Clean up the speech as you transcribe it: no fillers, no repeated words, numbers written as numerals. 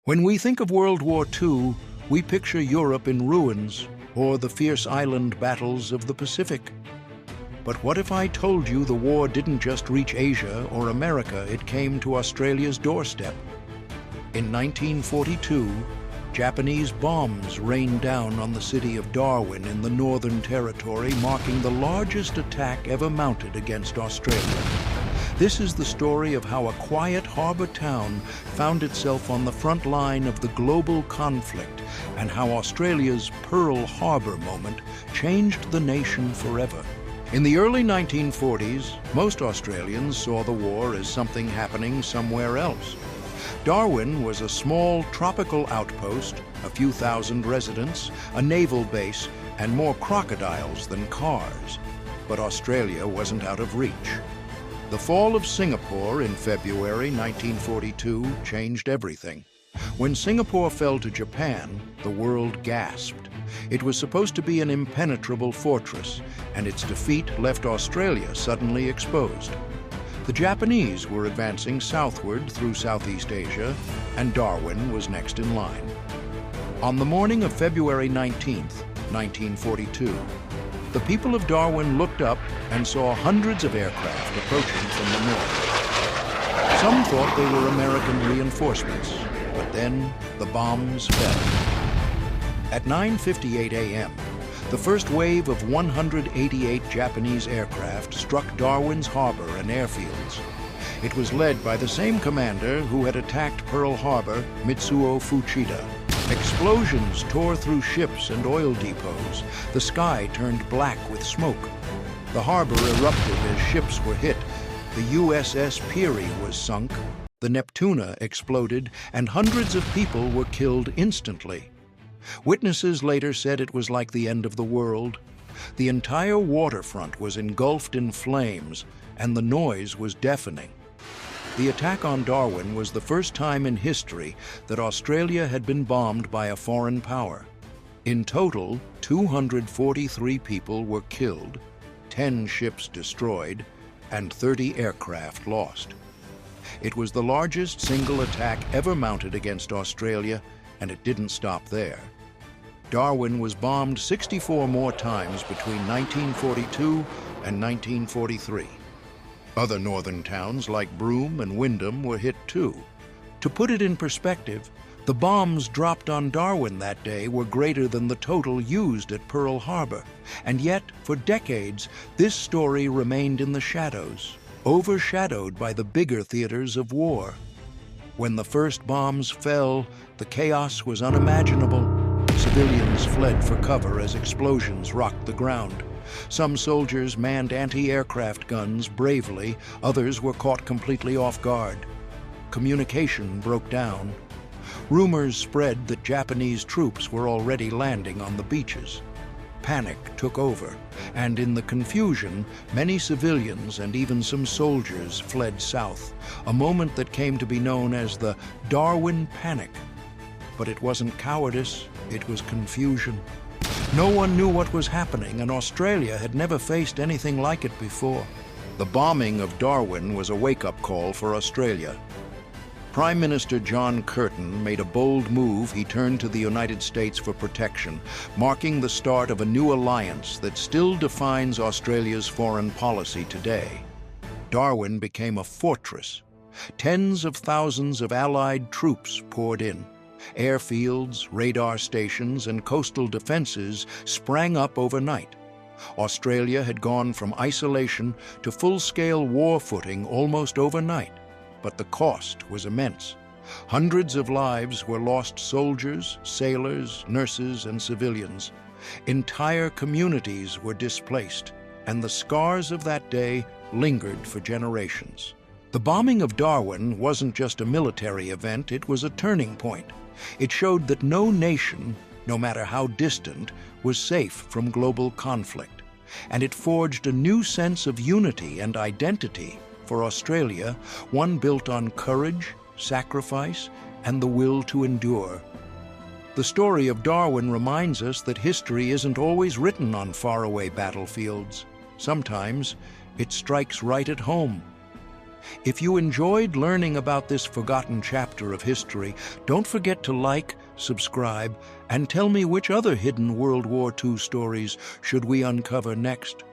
When we think of World War II, we picture Europe in ruins or the fierce island battles of the Pacific. But what if I told you the war didn't just reach Asia or America, it came to Australia's doorstep? In 1942, Japanese bombs rained down on the city of Darwin in the Northern Territory, marking the largest attack ever mounted against Australia. This is the story of how a quiet harbor town found itself on the front line of the global conflict and how Australia's Pearl Harbor moment changed the nation forever. In the early 1940s, most Australians saw the war as something happening somewhere else. Darwin was a small tropical outpost, a few thousand residents, a naval base, and more crocodiles than cars. But Australia wasn't out of reach. The fall of Singapore in February 1942 changed everything. When Singapore fell to Japan, the world gasped. It was supposed to be an impenetrable fortress, and its defeat left Australia suddenly exposed. The Japanese were advancing southward through Southeast Asia, and Darwin was next in line. On the morning of February 19, 1942, the people of Darwin looked up and saw hundreds of aircraft approaching from the north. Some thought they were American reinforcements, but then the bombs fell. At 9:58 a.m., the first wave of 188 Japanese aircraft struck Darwin's harbor and airfields. It was led by the same commander who had attacked Pearl Harbor, Mitsuo Fuchida. Explosions tore through ships and oil depots. The sky turned black with smoke. The harbor erupted as ships were hit. The USS Peary was sunk. The Neptuna exploded, and hundreds of people were killed instantly. Witnesses later said it was like the end of the world. The entire waterfront was engulfed in flames, and the noise was deafening. The attack on Darwin was the first time in history that Australia had been bombed by a foreign power. In total, 243 people were killed, 10 ships destroyed, and 30 aircraft lost. It was the largest single attack ever mounted against Australia, and it didn't stop there. Darwin was bombed 64 more times between 1942 and 1943. Other northern towns like Broome and Wyndham were hit too. To put it in perspective, the bombs dropped on Darwin that day were greater than the total used at Pearl Harbor. And yet, for decades, this story remained in the shadows, overshadowed by the bigger theaters of war. When the first bombs fell, the chaos was unimaginable. Civilians fled for cover as explosions rocked the ground. Some soldiers manned anti-aircraft guns bravely, others were caught completely off guard. Communication broke down. Rumors spread that Japanese troops were already landing on the beaches. Panic took over, and in the confusion, many civilians and even some soldiers fled south, a moment that came to be known as the Darwin Panic. But it wasn't cowardice, it was confusion. No one knew what was happening, and Australia had never faced anything like it before. The bombing of Darwin was a wake-up call for Australia. Prime Minister John Curtin made a bold move. He turned to the United States for protection, marking the start of a new alliance that still defines Australia's foreign policy today. Darwin became a fortress. Tens of thousands of Allied troops poured in. Airfields, radar stations, and coastal defenses sprang up overnight. Australia had gone from isolation to full-scale war footing almost overnight, but the cost was immense. Hundreds of lives were lost: soldiers, sailors, nurses, and civilians. Entire communities were displaced, and the scars of that day lingered for generations. The bombing of Darwin wasn't just a military event, it was a turning point. It showed that no nation, no matter how distant, was safe from global conflict. And it forged a new sense of unity and identity for Australia, one built on courage, sacrifice, and the will to endure. The story of Darwin reminds us that history isn't always written on faraway battlefields. Sometimes it strikes right at home. If you enjoyed learning about this forgotten chapter of history, don't forget to like, subscribe, and tell me which other hidden World War II stories should we uncover next.